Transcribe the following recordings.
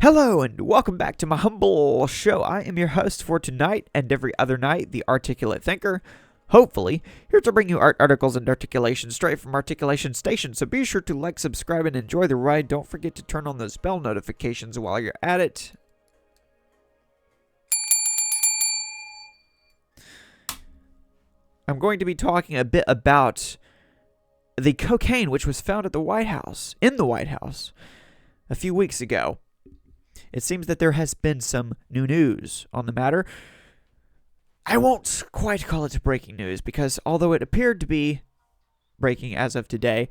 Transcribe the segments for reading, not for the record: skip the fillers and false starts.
Hello and welcome back to my humble show. I am your host for tonight and every other night, the Articulate Thinker. Hopefully, here to bring you art articles and articulation straight from Articulation Station. So be sure to like, subscribe, and enjoy the ride. Don't forget to turn on those bell notifications while you're at it. I'm going to be talking a bit about the cocaine which was found at the White House, in the White House, a few weeks ago. It seems that there has been some new news on the matter. I won't quite call it breaking news because although it appeared to be breaking as of today,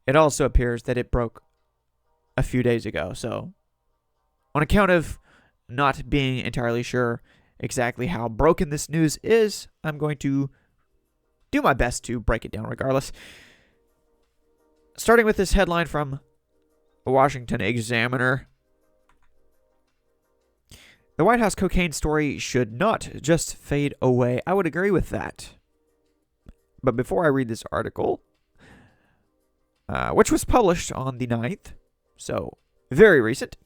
it also appears that it broke a few days ago. So, on account of not being entirely sure exactly how broken this news is, I'm going to do my best to break it down regardless. Starting with this headline from the Washington Examiner. The White House cocaine story should not just fade away. I would agree with that. But before I read this article, which was published on the 9th, so very recent,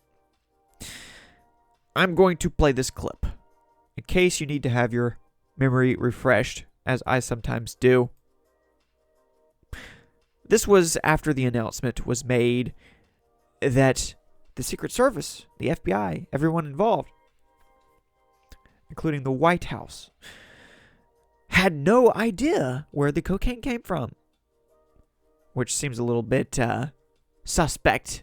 I'm going to play this clip in case you need to have your memory refreshed, as I sometimes do. This was after the announcement was made that the Secret Service, the FBI, everyone involved, including the White House, had no idea where the cocaine came from. Which seems a little bit suspect.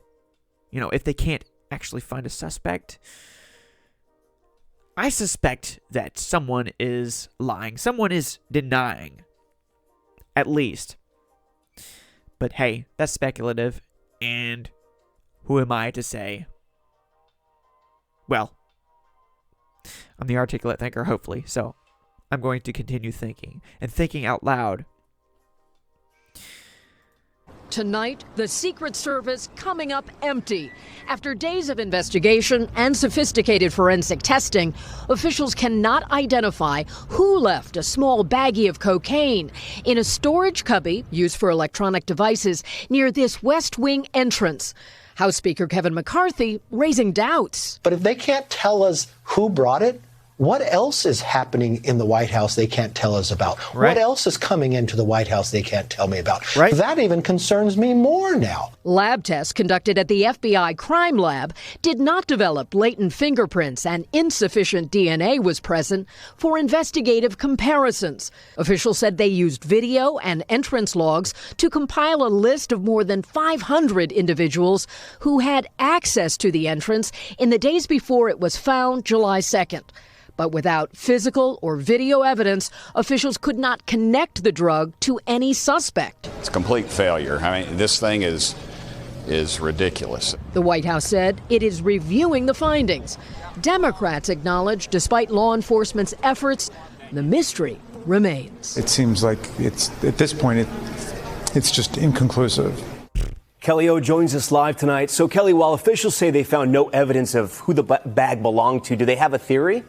You know, if they can't actually find a suspect. I suspect that someone is lying. Someone is denying. At least. But hey, that's speculative. And who am I to say? Well, I'm the Articulate Thinker, hopefully, so I'm going to continue thinking, and thinking out loud. Tonight, the Secret Service coming up empty. After days of investigation and sophisticated forensic testing, officials cannot identify who left a small baggie of cocaine in a storage cubby used for electronic devices near this West Wing entrance. House Speaker Kevin McCarthy raising doubts. But if they can't tell us who brought it, what else is happening in the White House they can't tell us about? Right. What else is coming into the White House they can't tell me about? Right. That even concerns me more now. Lab tests conducted at the FBI crime lab did not develop latent fingerprints, and insufficient DNA was present for investigative comparisons. Officials said they used video and entrance logs to compile a list of more than 500 individuals who had access to the entrance in the days before it was found July 2nd. But without physical or video evidence, officials could not connect the drug to any suspect. It's a complete failure. I mean, this thing is ridiculous. The White House said it is reviewing the findings. Democrats acknowledge, despite law enforcement's efforts, the mystery remains. It seems like it's, at this point, it's just inconclusive. Kelly O joins us live tonight. So, Kelly, while officials say they found no evidence of who the bag belonged to, do they have a theory?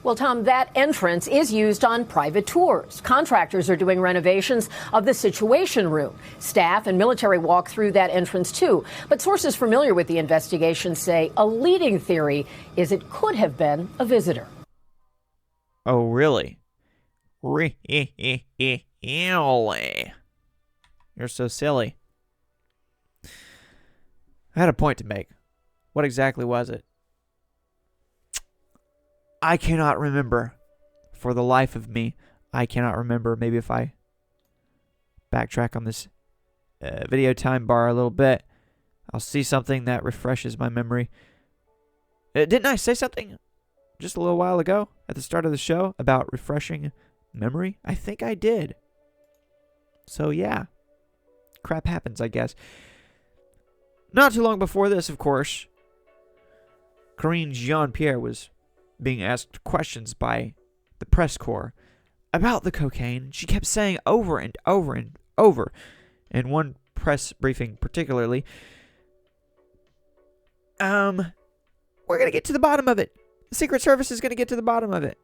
Well, Tom, that entrance is used on private tours. Contractors are doing renovations of the Situation Room. Staff and military walk through that entrance, too. But sources familiar with the investigation say a leading theory is it could have been a visitor. Oh, really? Really? You're so silly. I had a point to make. What exactly was it? I cannot remember. For the life of me, I cannot remember. Maybe if I backtrack on this video time bar a little bit, I'll see something that refreshes my memory. Didn't I say something just a little while ago at the start of the show about refreshing memory? I think I did. So yeah, crap happens, I guess. Not too long before this, of course, Karine Jean-Pierre was being asked questions by the press corps about the cocaine. She kept saying over and over and over, in one press briefing particularly, we're going to get to the bottom of it. The Secret Service is going to get to the bottom of it.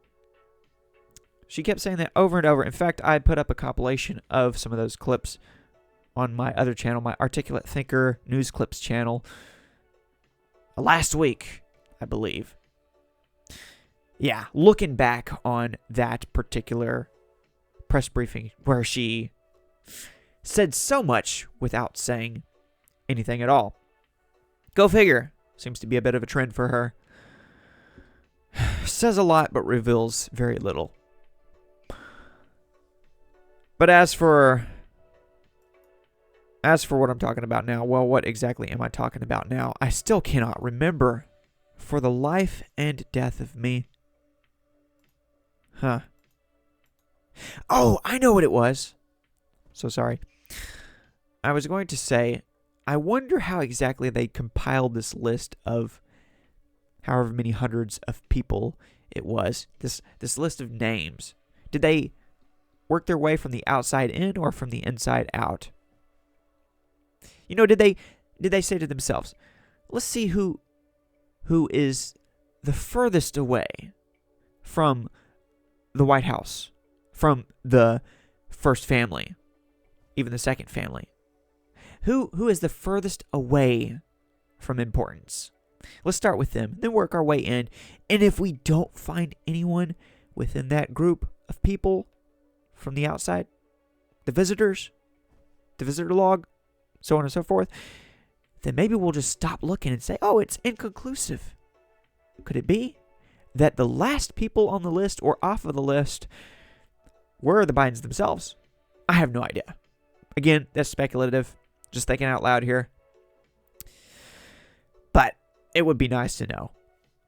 She kept saying that over and over. In fact, I put up a compilation of some of those clips on my other channel, my Articulate Thinker News Clips channel. last week, I believe. Yeah, looking back on that particular press briefing where she said so much without saying anything at all. Go figure. Seems to be a bit of a trend for her. Says a lot, but reveals very little. But as for what I'm talking about now, well, what exactly am I talking about now? I still cannot remember for the life and death of me. Huh. Oh, I know what it was. So sorry. I was going to say, I wonder how exactly they compiled this list of however many hundreds of people it was. This list of names. Did they work their way from the outside in or from the inside out? You know, did they say to themselves, let's see who is the furthest away from the White House, from the first family, even the second family? Who is the furthest away from importance? Let's start with them, then work our way in. And if we don't find anyone within that group of people from the outside, the visitors, the visitor log, so on and so forth, then maybe we'll just stop looking and say, oh, it's inconclusive. Could it be that the last people on the list or off of the list were the Bidens themselves? I have no idea. Again, that's speculative. Just thinking out loud here. But it would be nice to know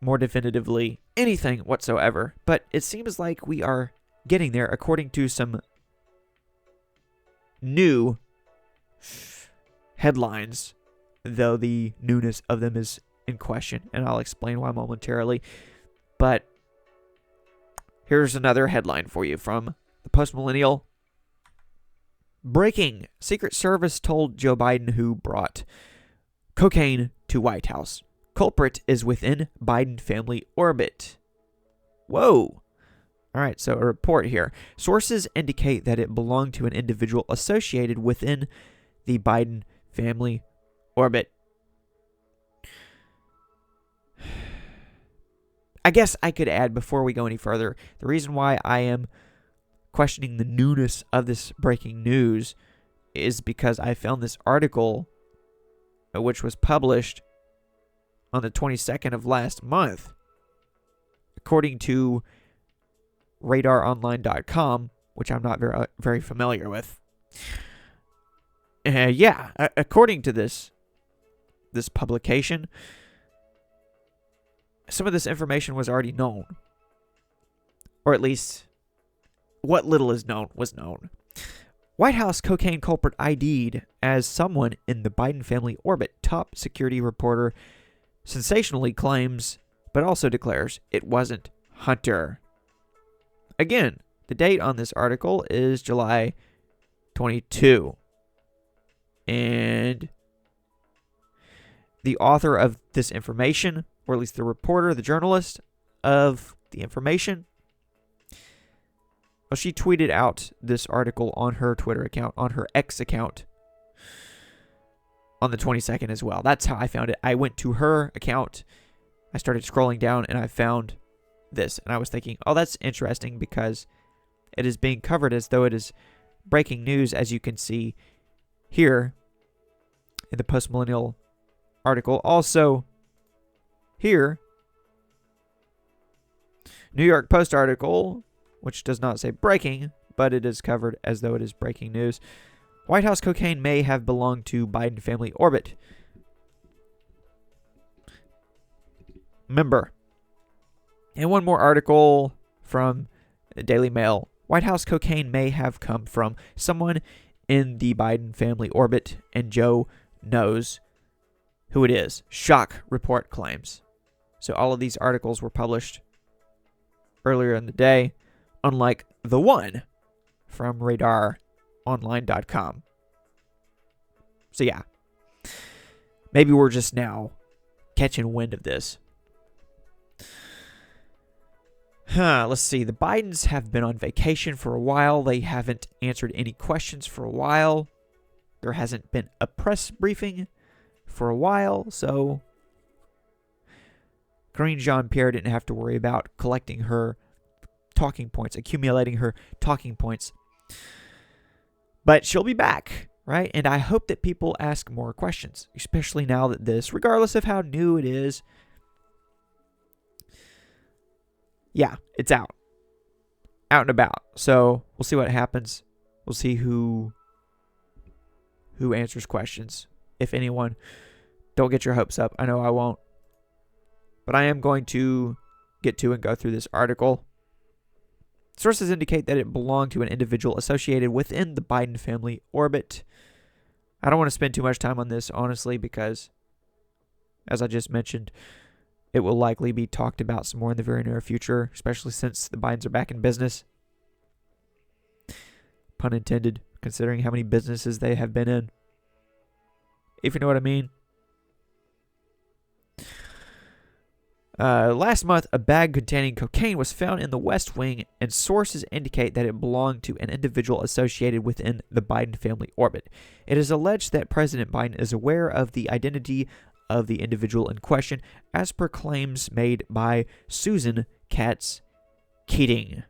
more definitively anything whatsoever. But it seems like we are getting there according to some new headlines, though the newness of them is in question, and I'll explain why momentarily. But here's another headline for you from the Post-Millennial. Breaking: Secret Service told Joe Biden who brought cocaine to White House. Culprit is within Biden family orbit. Whoa. All right, so a report here. Sources indicate that it belonged to an individual associated within the Biden family orbit. I guess I could add before we go any further, the reason why I am questioning the newness of this breaking news is because I found this article which was published on the 22nd of last month. According to radaronline.com, which I'm not very familiar with. According to this publication, some of this information was already known. Or at least, what little is known was known. White House cocaine culprit ID'd as someone in the Biden family orbit, top security reporter sensationally claims, but also declares it wasn't Hunter. Again, the date on this article is July 22. And the author of this information, or at least the reporter, the journalist of the information, well, she tweeted out this article on her Twitter account, on her X account, on the 22nd as well. That's how I found it. I went to her account, I started scrolling down, and I found this. And I was thinking, oh, that's interesting because it is being covered as though it is breaking news, as you can see here in the Post-Millennial article. Also, here, New York Post article, which does not say breaking, but it is covered as though it is breaking news. White House cocaine may have belonged to Biden family orbit. Member. And one more article from Daily Mail. White House cocaine may have come from someone in the Biden family orbit, and Joe knows who it is. Shock report claims. So all of these articles were published earlier in the day, unlike the one from radaronline.com. So yeah, maybe we're just now catching wind of this. Let's see. The Bidens have been on vacation for a while. They haven't answered any questions for a while. There hasn't been a press briefing for a while. So Karine Jean-Pierre didn't have to worry about collecting her talking points, accumulating her talking points. But she'll be back, right? And I hope that people ask more questions, especially now that this, regardless of how new it is, yeah, it's out and about. So we'll see what happens. We'll see who answers questions, if anyone. Don't get your hopes up. I know I won't. But I am going to get to and go through this article. Sources indicate that it belonged to an individual associated within the Biden family orbit. I don't want to spend too much time on this, honestly, because, as I just mentioned, it will likely be talked about some more in the very near future, especially since the Bidens are back in business. Pun intended, considering how many businesses they have been in. If you know what I mean. Last month, a bag containing cocaine was found in the West Wing, and sources indicate that it belonged to an individual associated within the Biden family orbit. It is alleged that President Biden is aware of the identity of the individual in question, as per claims made by Susan Katz Keating,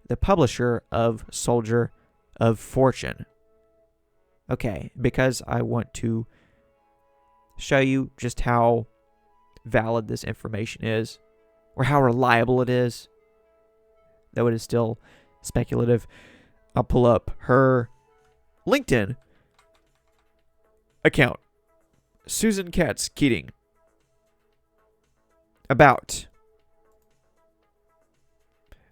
the publisher of Soldier of Fortune. Okay, because I want to show you just how valid this information is, or how reliable it is, though it is still speculative. I'll pull up her LinkedIn account, Susan Katz Keating. About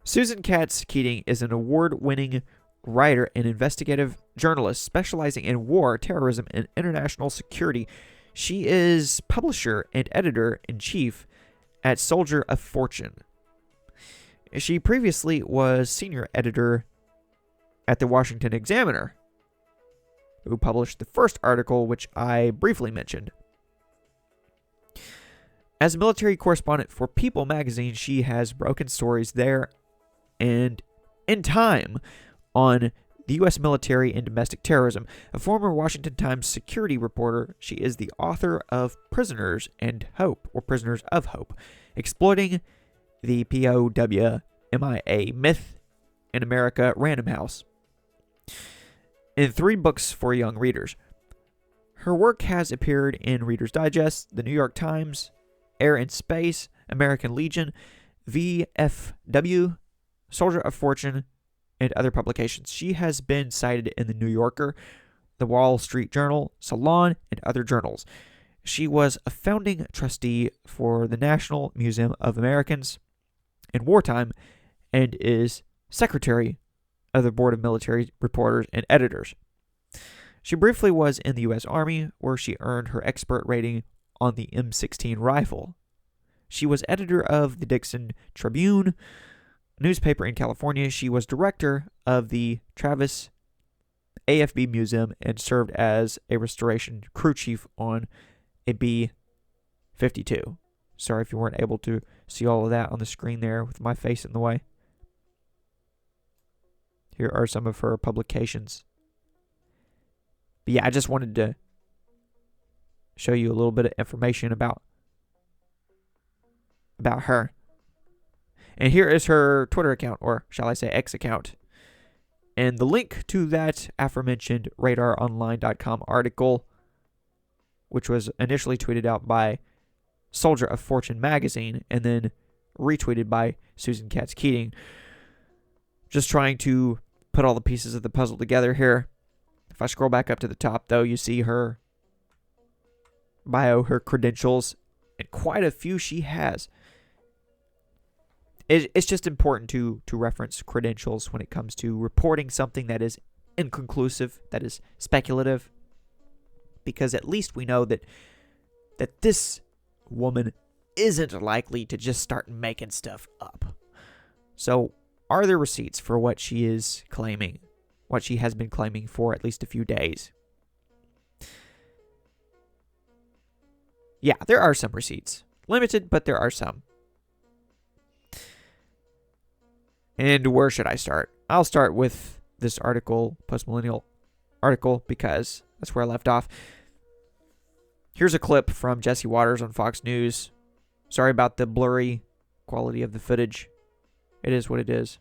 Susan Katz Keating is an award-winning writer and investigative journalist specializing in war, terrorism, and international security. She is publisher and editor-in-chief at Soldier of Fortune. She previously was senior editor at the Washington Examiner, who published the first article, which I briefly mentioned. As a military correspondent for People magazine, she has broken stories there and in time on the U.S. military and domestic terrorism. A former Washington Times security reporter, she is the author of Prisoners and Hope, or Prisoners of Hope, exploiting the POW/MIA myth in America, Random House, in 3 books for young readers. Her work has appeared in Reader's Digest, The New York Times, Air and Space, American Legion, VFW, Soldier of Fortune, and other publications. She has been cited in The New Yorker, The Wall Street Journal, Salon, and other journals. She was a founding trustee for the National Museum of Americans in Wartime and is secretary of the Board of Military Reporters and Editors. She briefly was in the U.S. Army, where she earned her expert rating on the M16 rifle. She was editor of the Dixon Tribune newspaper in California. She was director of the Travis AFB Museum and served as a restoration crew chief on a B-52. Sorry if you weren't able to see all of that on the screen there with my face in the way. Here are some of her publications. But yeah, I just wanted to show you a little bit of information about her. And here is her Twitter account, or shall I say X account. And the link to that aforementioned RadarOnline.com article, which was initially tweeted out by Soldier of Fortune magazine and then retweeted by Susan Katz Keating. Just trying to put all the pieces of the puzzle together here. If I scroll back up to the top, though, you see her bio, her credentials, and quite a few she has. It's just important to reference credentials when it comes to reporting something that is inconclusive, that is speculative, because at least we know that this woman isn't likely to just start making stuff up. So, are there receipts for what she is claiming, what she has been claiming for at least a few days? Yeah, there are some receipts. Limited, but there are some. And where should I start? I'll start with this article, post-millennial article, because that's where I left off. Here's a clip from Jesse Waters on Fox News. Sorry about the blurry quality of the footage. It is what it is.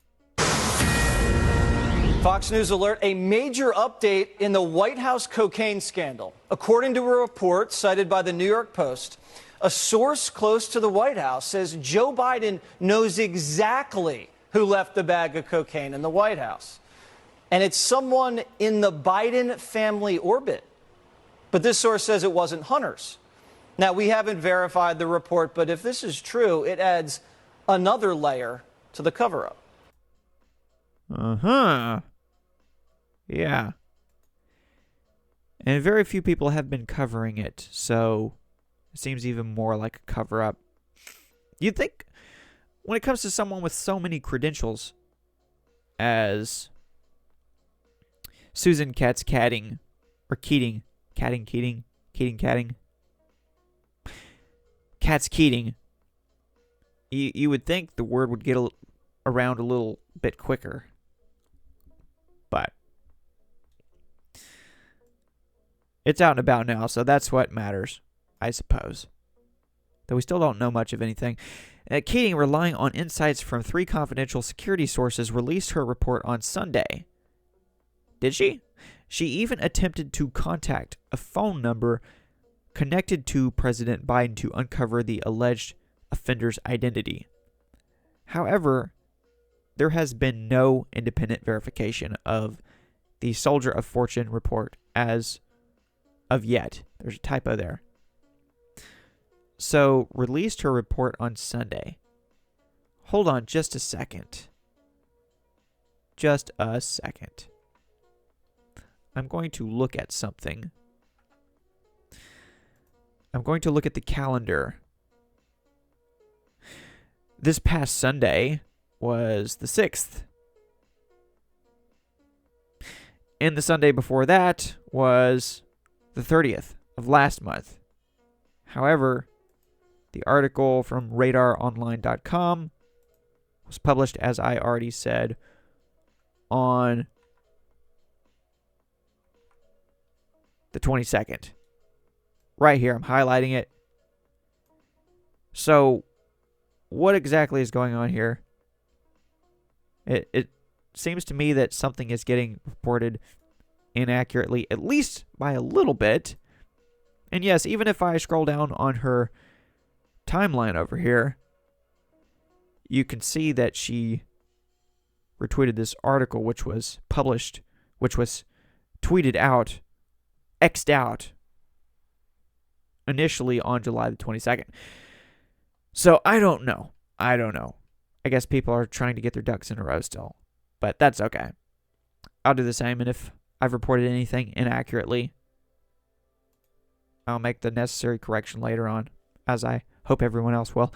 Fox News alert, a major update in the White House cocaine scandal. According to a report cited by the New York Post, a source close to the White House says Joe Biden knows exactly who left the bag of cocaine in the White House. And it's someone in the Biden family orbit. But this source says it wasn't Hunter's. Now, we haven't verified the report, but if this is true, it adds another layer to the cover-up. Uh-huh. Yeah. And very few people have been covering it, so it seems even more like a cover-up. You'd think, when it comes to someone with so many credentials as Susan Keating, you would think the word would get around a little bit quicker. But it's out and about now, so that's what matters, I suppose. Though we still don't know much of anything. Keating, relying on insights from 3 confidential security sources, released her report on Sunday. Did she? She even attempted to contact a phone number connected to President Biden to uncover the alleged offender's identity. However, there has been no independent verification of the Soldier of Fortune report as of yet. There's a typo there. So, released her report on Sunday. Hold on just a second. Just a second. I'm going to look at something. I'm going to look at the calendar. This past Sunday was the 6th. And the Sunday before that was the 30th of last month. However, the article from radaronline.com was published, as I already said, on the 22nd. Right here, I'm highlighting it. So, what exactly is going on here? It seems to me that something is getting reported inaccurately, at least by a little bit. And yes, even if I scroll down on her timeline over here, you can see that she retweeted this article, which was published, which was tweeted out, X'd out, initially on July the 22nd. So I don't know. I guess people are trying to get their ducks in a row still. But that's okay. I'll do the same, and if I've reported anything inaccurately, I'll make the necessary correction later on, as I hope everyone else will.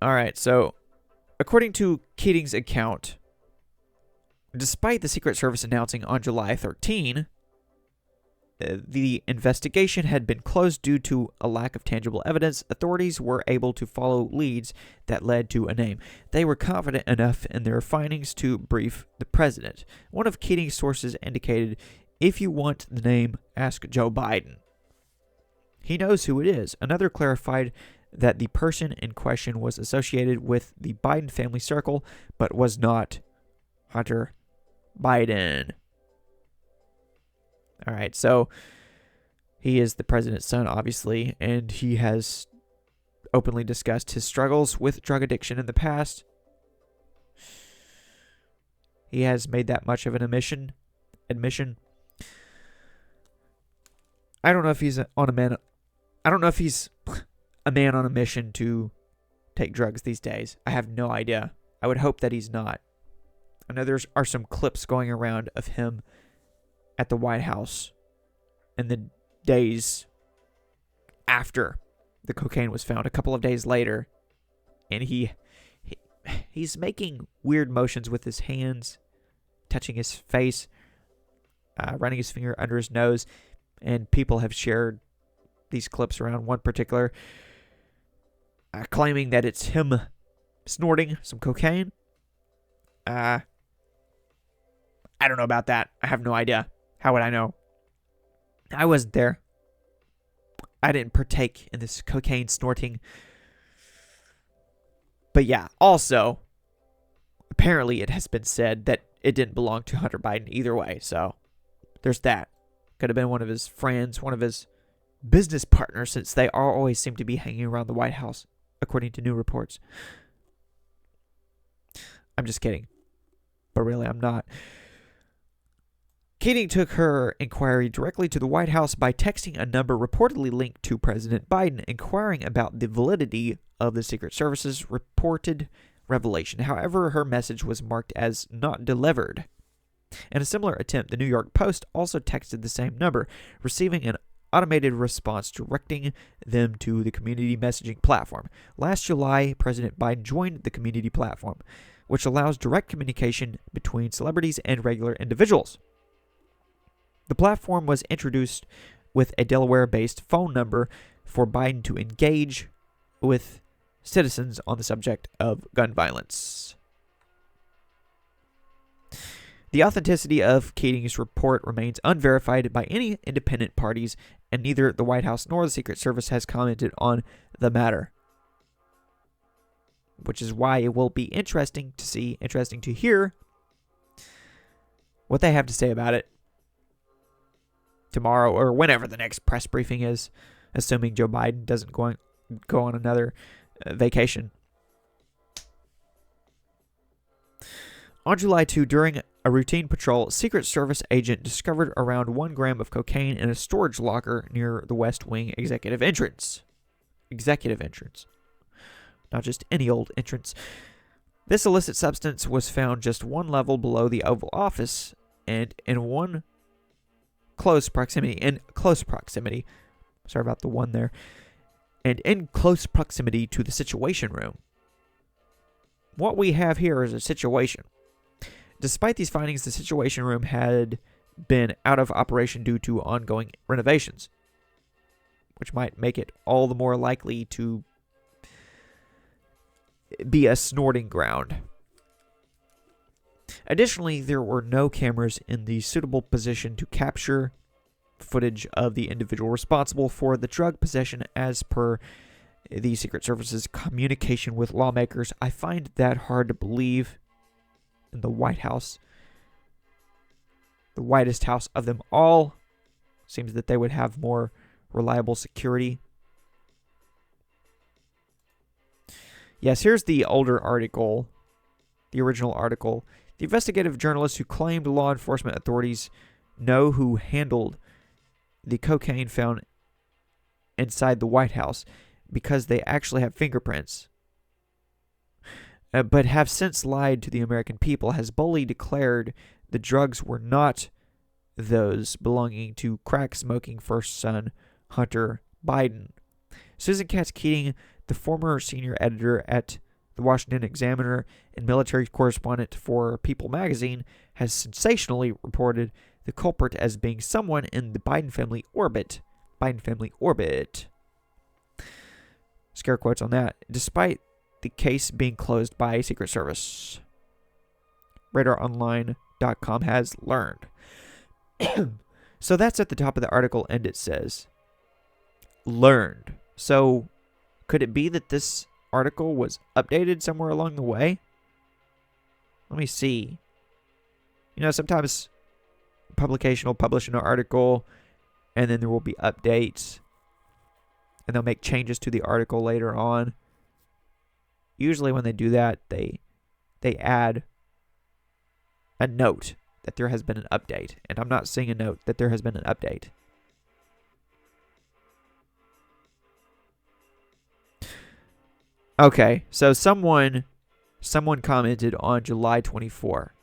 Alright, so according to Keating's account, despite the Secret Service announcing on July 13, the investigation had been closed due to a lack of tangible evidence, authorities were able to follow leads that led to a name. They were confident enough in their findings to brief the president. One of Keating's sources indicated, if you want the name, ask Joe Biden. He knows who it is. Another clarified that the person in question was associated with the Biden family circle, but was not Hunter Biden. All right, so he is the president's son, obviously, and he has openly discussed his struggles with drug addiction in the past. He has made that much of an admission. I don't know if he's a man on a mission to take drugs these days. I have no idea. I would hope that he's not. I know there are some clips going around of him at the White House in the days after the cocaine was found, a couple of days later, and he's making weird motions with his hands, touching his face, running his finger under his nose, and people have shared these clips around, one particular claiming that it's him snorting some cocaine. I don't know about that. I have no idea. How would I know? I wasn't there. I didn't partake in this cocaine snorting. But yeah, also, apparently it has been said that it didn't belong to Hunter Biden either way. So there's that. Could have been one of his friends, one of his business partners, since they always seem to be hanging around the White House, according to new reports. I'm just kidding. But really, I'm not. Keating took her inquiry directly to the White House by texting a number reportedly linked to President Biden, inquiring about the validity of the Secret Service's reported revelation. However, her message was marked as not delivered. In a similar attempt, the New York Post also texted the same number, receiving an automated response directing them to the community messaging platform. Last July, President Biden joined the community platform, which allows direct communication between celebrities and regular individuals. The platform was introduced with a Delaware-based phone number for Biden to engage with citizens on the subject of gun violence. The authenticity of Keating's report remains unverified by any independent parties, and neither the White House nor the Secret Service has commented on the matter. Which is why it will be interesting to hear what they have to say about it tomorrow or whenever the next press briefing is, assuming Joe Biden doesn't go on another vacation. On July 2, during a routine patrol, Secret Service agent discovered around 1 gram of cocaine in a storage locker near the West Wing executive entrance. Not just any old entrance. This illicit substance was found just one level below the Oval Office and in close proximity. Sorry about the one there. And in close proximity to the Situation Room. What we have here is a situation. Despite these findings, the Situation Room had been out of operation due to ongoing renovations, which might make it all the more likely to be a snorting ground. Additionally, there were no cameras in the suitable position to capture footage of the individual responsible for the drug possession as per the Secret Service's communication with lawmakers. I find that hard to believe. In the White House, the whitest house of them all, seems that they would have more reliable security. Yes, here's the older article, the original article. The investigative journalist who claimed law enforcement authorities know who handled the cocaine found inside the White House because they actually have fingerprints, but have since lied to the American people, has boldly declared the drugs were not those belonging to crack-smoking first son Hunter Biden. Susan Katz Keating, the former senior editor at the Washington Examiner and military correspondent for People magazine, has sensationally reported the culprit as being someone in the Biden family orbit. Scare quotes on that. Despite the case being closed by Secret Service, RadarOnline.com has learned. So that's at the top of the article, and it says, learned. So could it be that this article was updated somewhere along the way? Let me see. You know, sometimes publication will publish an article, and then there will be updates, and they'll make changes to the article later on. Usually when they do that, they add a note that there has been an update. And I'm not seeing a note that there has been an update. Okay, so someone commented on July 24.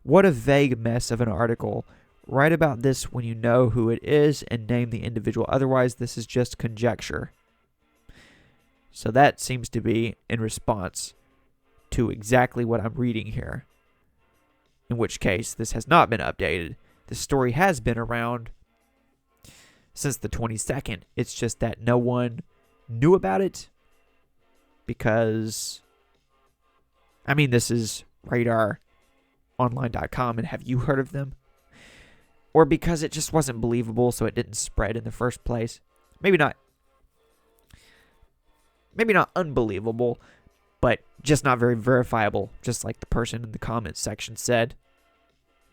What a vague mess of an article. Write about this when you know who it is and name the individual. Otherwise, this is just conjecture. So that seems to be in response to exactly what I'm reading here. In which case, this has not been updated. The story has been around since the 22nd. It's just that no one knew about it because, I mean, this is RadarOnline.com, and have you heard of them? Or because it just wasn't believable, so it didn't spread in the first place. maybe not unbelievable, but just not very verifiable, just like the person in the comments section said.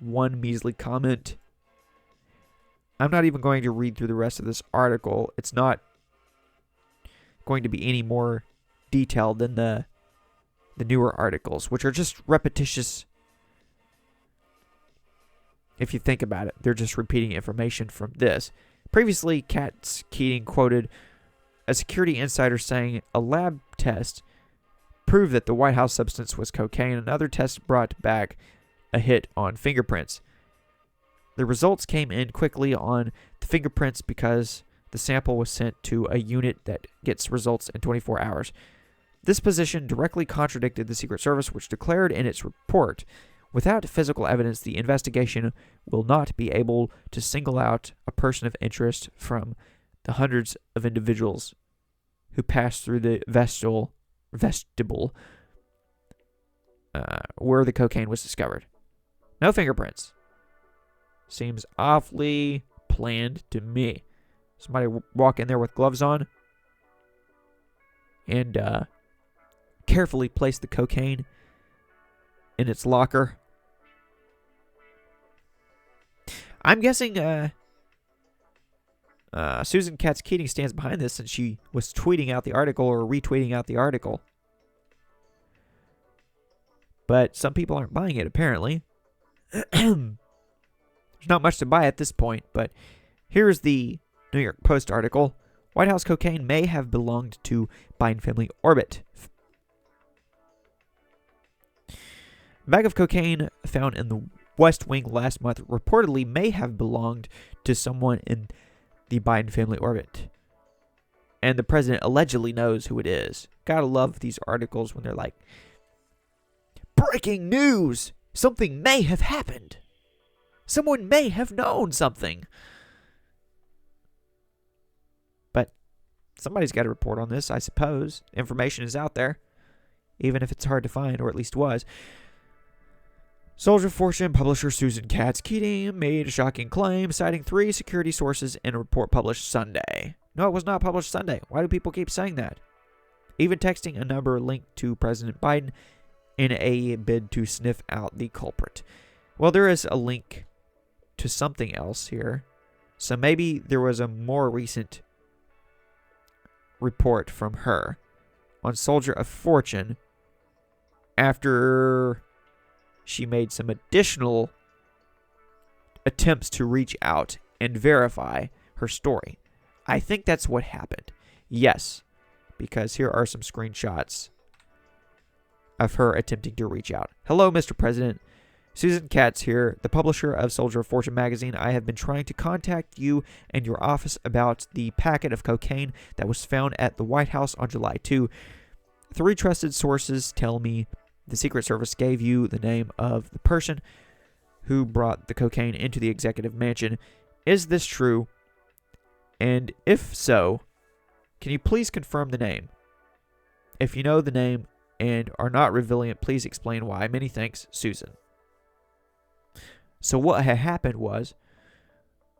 One measly comment. I'm not even going to read through the rest of this article. It's not going to be any more detailed than the newer articles, which are just repetitious. If you think about it, they're just repeating information from this. Previously, Kat Keating quoted a security insider saying a lab test proved that the White House substance was cocaine. Another test brought back a hit on fingerprints. The results came in quickly on the fingerprints because the sample was sent to a unit that gets results in 24 hours. This position directly contradicted the Secret Service, which declared in its report, without physical evidence, the investigation will not be able to single out a person of interest from the hundreds of individuals who passed through the vestibule where the cocaine was discovered. No fingerprints. Seems awfully planned to me. Somebody walk in there with gloves on and carefully place the cocaine in its locker. I'm guessing Susan Katz Keating stands behind this since she was tweeting out the article or retweeting out the article. But some people aren't buying it, apparently. There's not much to buy at this point, but here's the New York Post article. White House cocaine may have belonged to Biden family orbit. A bag of cocaine found in the West Wing last month reportedly may have belonged to someone in the Biden family orbit. And the president allegedly knows who it is. Gotta love these articles when they're like, breaking news! Something may have happened. Someone may have known something. But somebody's got to report on this, I suppose. Information is out there, even if it's hard to find, or at least was. Soldier of Fortune publisher Susan Katz Keating made a shocking claim, citing 3 security sources in a report published Sunday. No, it was not published Sunday. Why do people keep saying that? Even texting a number linked to President Biden in a bid to sniff out the culprit. Well, there is a link to something else here. So maybe there was a more recent report from her on Soldier of Fortune after she made some additional attempts to reach out and verify her story. I think that's what happened. Yes, because here are some screenshots of her attempting to reach out. Hello, Mr. President. Susan Katz here, the publisher of Soldier of Fortune magazine. I have been trying to contact you and your office about the packet of cocaine that was found at the White House on July 2. 3 trusted sources tell me the Secret Service gave you the name of the person who brought the cocaine into the executive mansion. Is this true? And if so, can you please confirm the name? If you know the name and are not revealing it, please explain why. Many thanks, Susan. So what had happened was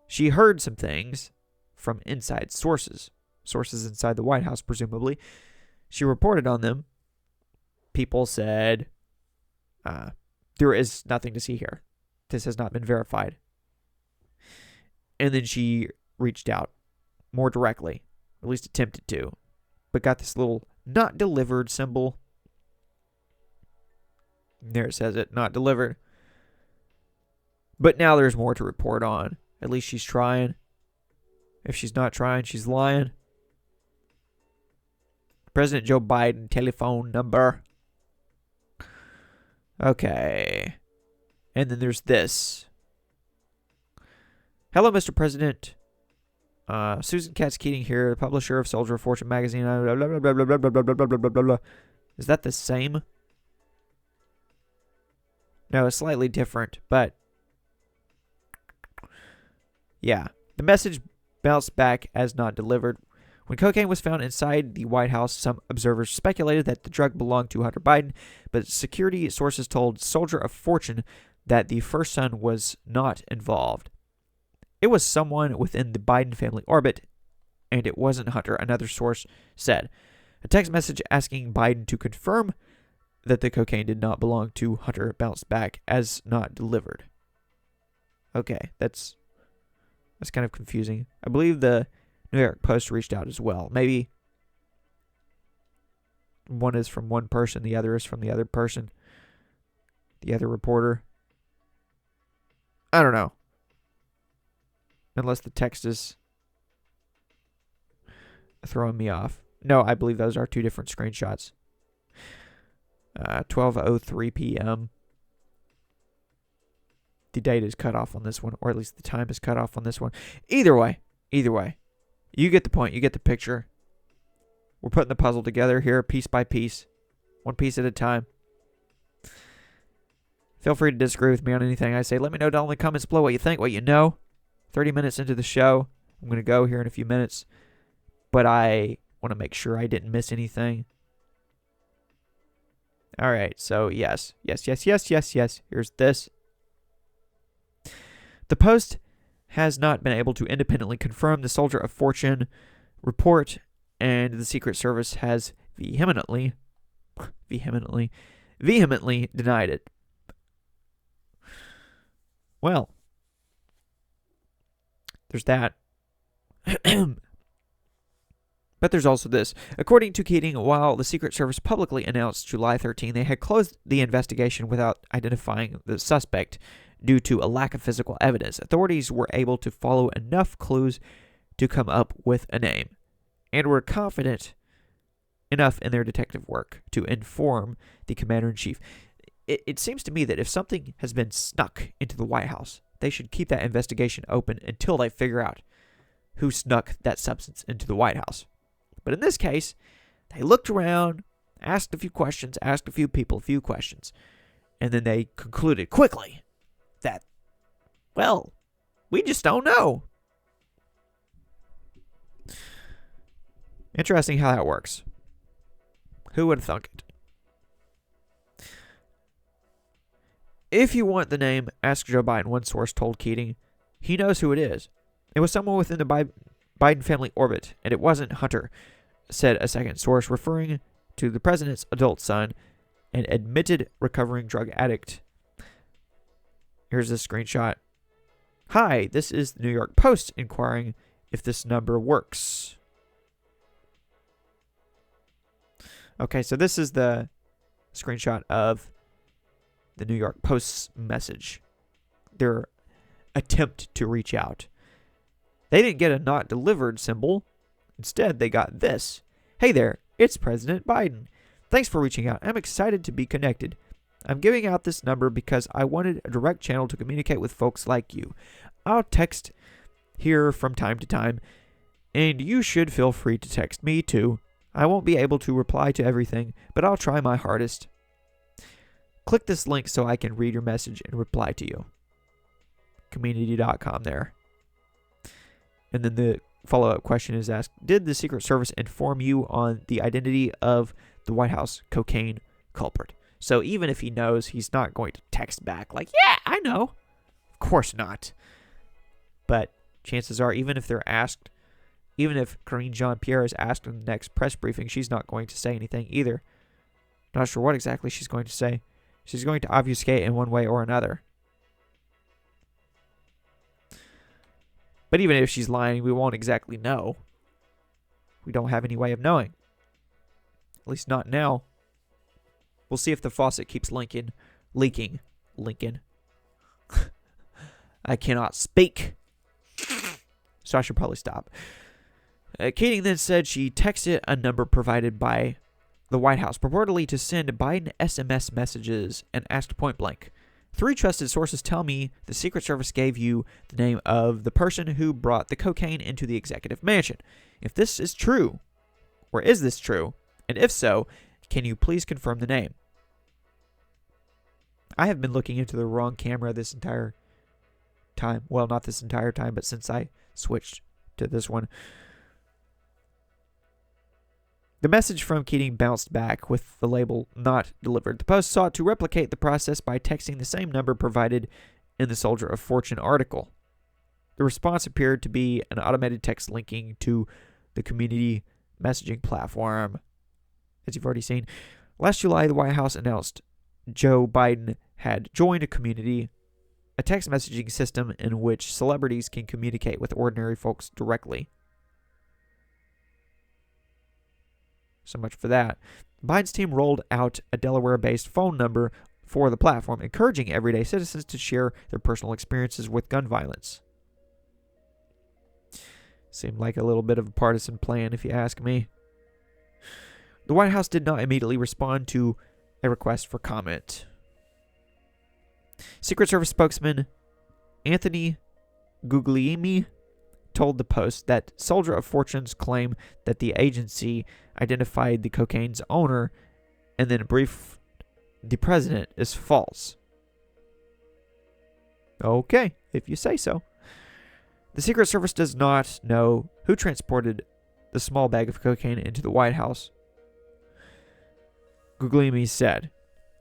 she heard some things from inside sources inside the White House, presumably. She reported on them. People said, there is nothing to see here. This has not been verified. And then she reached out more directly, at least attempted to, but got this little not delivered symbol. There it says it, not delivered. But now there's more to report on. At least she's trying. If she's not trying, she's lying. President Joe Biden telephone number. Okay. And then there's this. Hello, Mr. President. Susan Katz Keating here, publisher of Soldier of Fortune magazine. Blah, blah, blah, blah, blah, blah, blah, blah, blah, blah, blah. Is that the same? No, it's slightly different, but yeah. The message bounced back as not delivered. When cocaine was found inside the White House, some observers speculated that the drug belonged to Hunter Biden, but security sources told Soldier of Fortune that the first son was not involved. It was someone within the Biden family orbit, and it wasn't Hunter, another source said. A text message asking Biden to confirm that the cocaine did not belong to Hunter bounced back as not delivered. Okay, that's kind of confusing. I believe the New York Post reached out as well. Maybe one is from one person, the other is from the other person, the other reporter. I don't know. Unless the text is throwing me off. No, I believe those are two different screenshots. 12:03 p.m. The date is cut off on this one, or at least the time is cut off on this one. Either way, you get the point. You get the picture. We're putting the puzzle together here, piece by piece, one piece at a time. Feel free to disagree with me on anything I say. Let me know down in the comments below what you think, what you know. 30 minutes into the show. I'm going to go here in a few minutes, but I want to make sure I didn't miss anything. All right, so yes. Here's this. The Post has not been able to independently confirm the Soldier of Fortune report, and the Secret Service has vehemently denied it. Well, there's that. But there's also this. According to Keating, while the Secret Service publicly announced July 13 they had closed the investigation without identifying the suspect due to a lack of physical evidence, authorities were able to follow enough clues to come up with a name, and were confident enough in their detective work to inform the commander-in-chief. It seems to me that if something has been snuck into the White House, they should keep that investigation open until they figure out who snuck that substance into the White House. But in this case, they looked around, asked a few questions, asked a few people a few questions, and then they concluded quickly that, well, we just don't know. Interesting how that works. Who would have thunk it? If you want the name, ask Joe Biden, one source told Keating. He knows who it is. It was someone within the Biden family orbit, and it wasn't Hunter, said a second source, referring to the president's adult son, an admitted recovering drug addict. Here's a screenshot. Hi, this is the New York Post inquiring if this number works. Okay, so this is the screenshot of the New York Post's message. Their attempt to reach out. They didn't get a not delivered symbol. Instead, they got this. Hey there, it's President Biden. Thanks for reaching out. I'm excited to be connected. I'm giving out this number because I wanted a direct channel to communicate with folks like you. I'll text here from time to time, and you should feel free to text me too. I won't be able to reply to everything, but I'll try my hardest. Click this link so I can read your message and reply to you. Community.com there. And then the follow-up question is asked, did the Secret Service inform you on the identity of the White House cocaine culprit? So even if he knows, he's not going to text back like, yeah, I know. Of course not. But chances are, even if they're asked, even if Karine Jean-Pierre is asked in the next press briefing, she's not going to say anything either. Not sure what exactly she's going to say. She's going to obfuscate in one way or another. But even if she's lying, we won't exactly know. We don't have any way of knowing. At least not now. We'll see if the faucet keeps leaking. I cannot speak. So I should probably stop. Keating then said she texted a number provided by the White House, purportedly to send Biden SMS messages, and asked point blank, 3 trusted sources tell me the Secret Service gave you the name of the person who brought the cocaine into the executive mansion. If this is true, or is this true, and if so, can you please confirm the name? I have been looking into the wrong camera this entire time. Well, not this entire time, but since I switched to this one. The message from Keating bounced back with the label not delivered. The Post sought to replicate the process by texting the same number provided in the Soldier of Fortune article. The response appeared to be an automated text linking to the community messaging platform. As you've already seen, last July, the White House announced Joe Biden had joined a text messaging system in which celebrities can communicate with ordinary folks directly. So much for that. Biden's team rolled out a Delaware-based phone number for the platform, encouraging everyday citizens to share their personal experiences with gun violence. Seemed like a little bit of a partisan plan, if you ask me. The White House did not immediately respond to a request for comment. Secret Service spokesman Anthony Guglielmi told the Post that Soldier of Fortune's claim that the agency identified the cocaine's owner and then briefed the president is false. Okay, if you say so. The Secret Service does not know who transported the small bag of cocaine into the White House. Guglielmi said,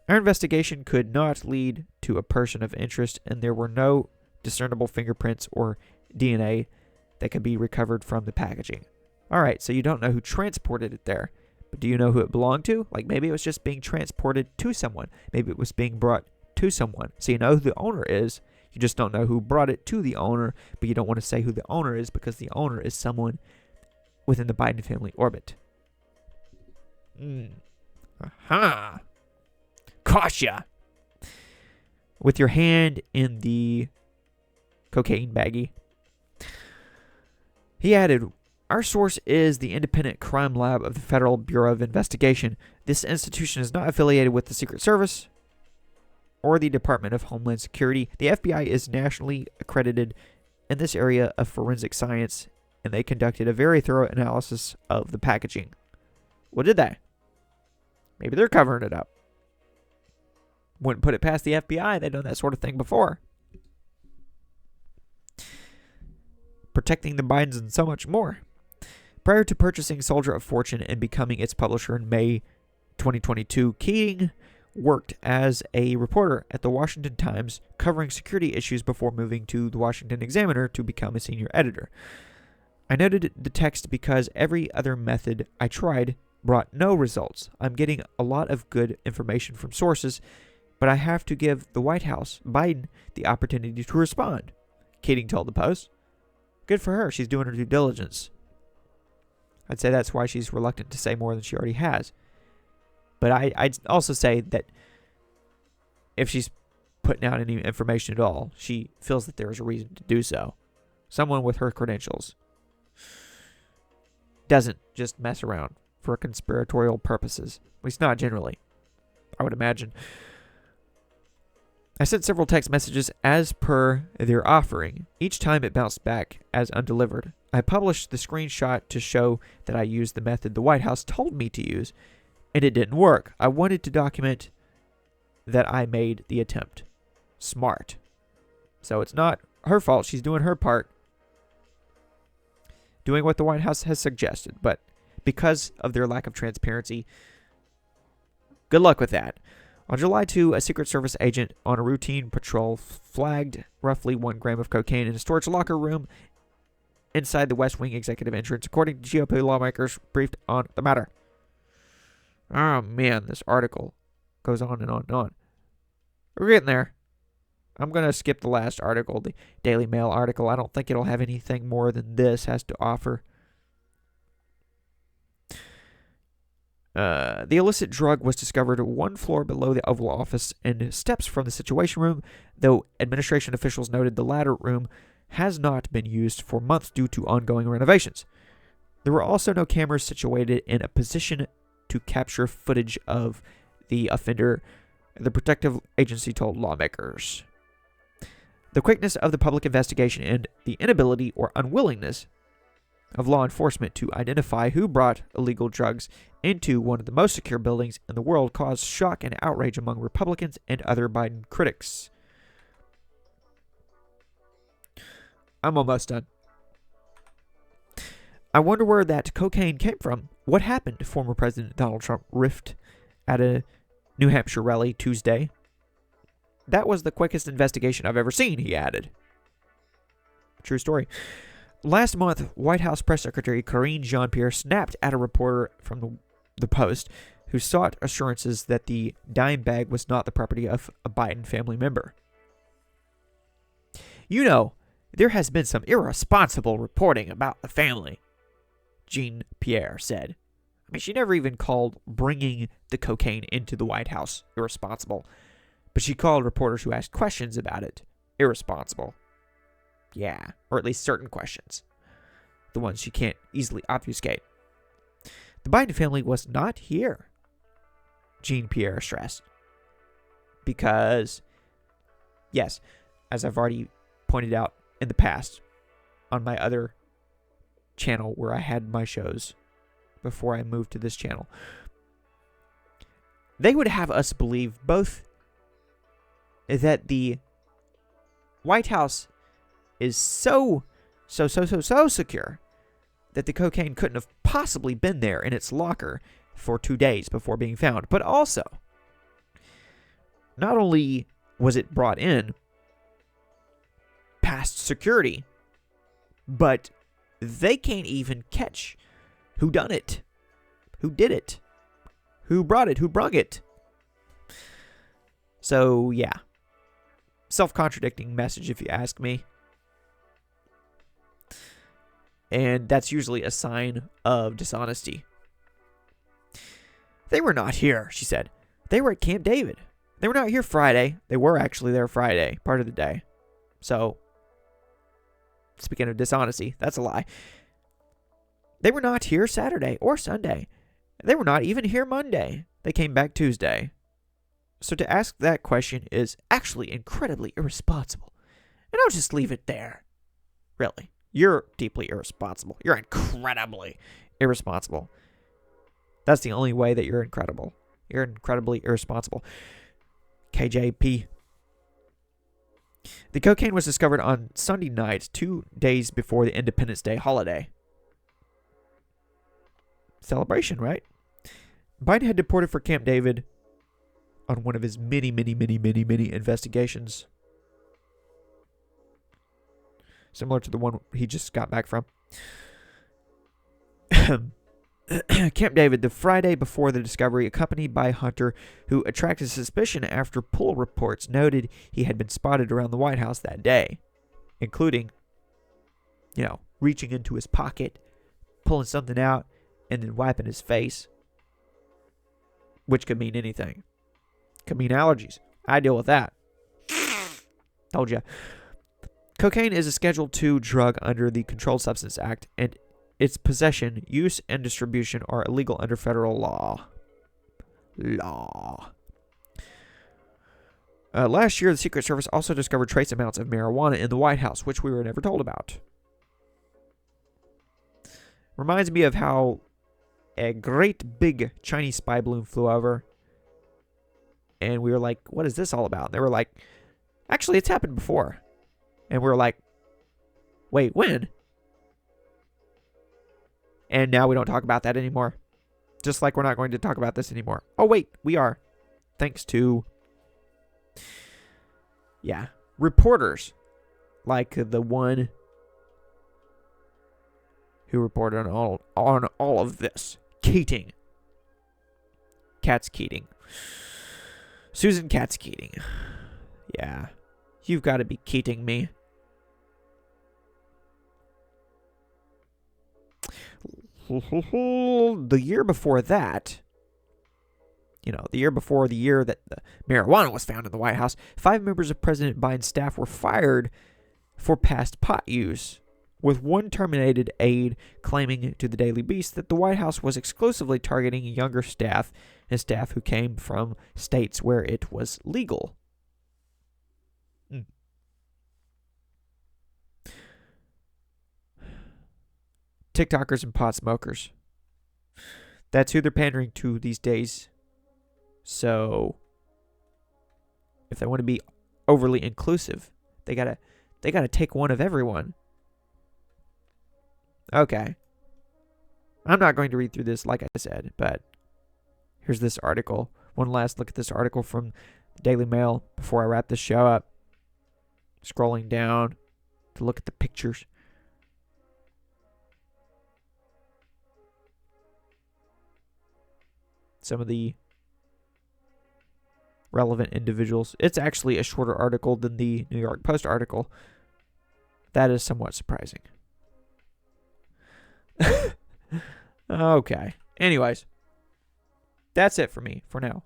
"Our investigation could not lead to a person of interest, and there were no discernible fingerprints or DNA that could be recovered from the packaging." All right, so you don't know who transported it there, but do you know who it belonged to? Like maybe it was just being transported to someone. Maybe it was being brought to someone. So you know who the owner is. You just don't know who brought it to the owner, but you don't want to say who the owner is because the owner is someone within the Biden family orbit. Aha. Caught ya. With your hand in the cocaine baggie. He added, "Our source is the Independent Crime Lab of the Federal Bureau of Investigation. This institution is not affiliated with the Secret Service or the Department of Homeland Security. The FBI is nationally accredited in this area of forensic science, and they conducted a very thorough analysis of the packaging." What did they? Maybe they're covering it up. Wouldn't put it past the FBI. They've done that sort of thing before. Protecting the Bidens and so much more. Prior to purchasing Soldier of Fortune and becoming its publisher in May 2022, Keating worked as a reporter at the Washington Times, covering security issues before moving to the Washington Examiner to become a senior editor. "I noted the text because every other method I tried brought no results. I'm getting a lot of good information from sources, but I have to give the White House, Biden, the opportunity to respond," Keating told the Post. Good for her. She's doing her due diligence. I'd say that's why she's reluctant to say more than she already has. But I'd also say that if she's putting out any information at all, she feels that there is a reason to do so. Someone with her credentials doesn't just mess around for conspiratorial purposes. At least not generally, I would imagine. "I sent several text messages as per their offering. Each time it bounced back as undelivered. I published the screenshot to show that I used the method the White House told me to use, and it didn't work. I wanted to document that I made the attempt." Smart. So it's not her fault. She's doing her part, doing what the White House has suggested. But because of their lack of transparency, good luck with that. On July 2, a Secret Service agent on a routine patrol flagged roughly 1 gram of cocaine in a storage locker room inside the West Wing executive entrance, according to GOP lawmakers briefed on the matter. Oh man, this article goes on and on and on. We're getting there. I'm going to skip the last article, the Daily Mail article. I don't think it'll have anything more than this has to offer. The illicit drug was discovered 1 floor below the Oval Office and steps from the Situation Room, though administration officials noted the latter room has not been used for months due to ongoing renovations. There were also no cameras situated in a position to capture footage of the offender, the protective agency told lawmakers. The quickness of the public investigation and the inability or unwillingness of law enforcement to identify who brought illegal drugs into one of the most secure buildings in the world caused shock and outrage among Republicans and other Biden critics. I'm almost done. I wonder where that cocaine came from. What happened? Former President Donald Trump riffed at a New Hampshire rally Tuesday. That was the quickest investigation I've ever seen, he added. True story. Last month, White House Press Secretary Karine Jean-Pierre snapped at a reporter from the Post who sought assurances that the dime bag was not the property of a Biden family member. You know, there has been some irresponsible reporting about the family, Jean-Pierre said. I mean, she never even called bringing the cocaine into the White House irresponsible, but she called reporters who asked questions about it irresponsible. Yeah, or at least certain questions. The ones she can't easily obfuscate. The Biden family was not here, Jean-Pierre stressed. Because, yes, as I've already pointed out in the past on my other channel where I had my shows before I moved to this channel, they would have us believe both that the White House is so secure that the cocaine couldn't have possibly been there in its locker for 2 days before being found. But also, not only was it brought in past security, but they can't even catch who done it, who did it, who brought it, who brung it. So, yeah. Self-contradicting message, if you ask me. And that's usually a sign of dishonesty. They were not here, she said. They were at Camp David. They were not here Friday. They were actually there Friday, part of the day. So, speaking of dishonesty, that's a lie. They were not here Saturday or Sunday. They were not even here Monday. They came back Tuesday. So to ask that question is actually incredibly irresponsible. And I'll just leave it there. Really. You're deeply irresponsible. You're incredibly irresponsible. That's the only way that you're incredible. You're incredibly irresponsible. KJP. The cocaine was discovered on Sunday night, 2 days before the Independence Day holiday. Celebration, right? Biden had deported for Camp David on one of his many investigations. Similar to the one he just got back from. Camp David, the Friday before the discovery, accompanied by Hunter, who attracted suspicion after pull reports noted he had been spotted around the White House that day, including, reaching into his pocket, pulling something out, and then wiping his face, which could mean anything. Could mean allergies. I deal with that. Told ya. Cocaine is a Schedule II drug under the Controlled Substance Act, and its possession, use, and distribution are illegal under federal law. Last year, the Secret Service also discovered trace amounts of marijuana in the White House, which we were never told about. Reminds me of how a great big Chinese spy balloon flew over, and we were like, what is this all about? And they were like, actually, it's happened before. And we were like, wait, when? And now we don't talk about that anymore. Just like we're not going to talk about this anymore. Oh, wait, we are. Thanks to, reporters like the one who reported on all of this. Keating. Katz Keating. Susan Katz Keating. Yeah. You've got to be Keating me. The year before that, the year before the year that the marijuana was found in the White House, 5 members of President Biden's staff were fired for past pot use, with one terminated aide claiming to the Daily Beast that the White House was exclusively targeting younger staff and staff who came from states where it was legal. TikTokers and pot smokers. That's who they're pandering to these days. So, if they want to be overly inclusive, they gotta take one of everyone. Okay. I'm not going to read through this like I said, but here's this article. One last look at this article from the Daily Mail before I wrap this show up. Scrolling down to look at the pictures. some of the relevant individuals. It's actually a shorter article than the New York Post article. That is somewhat surprising. Okay. Anyways, that's it for me for now.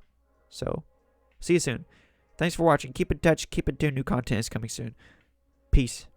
So, see you soon. Thanks for watching. Keep in touch. Keep it tuned. New content is coming soon. Peace.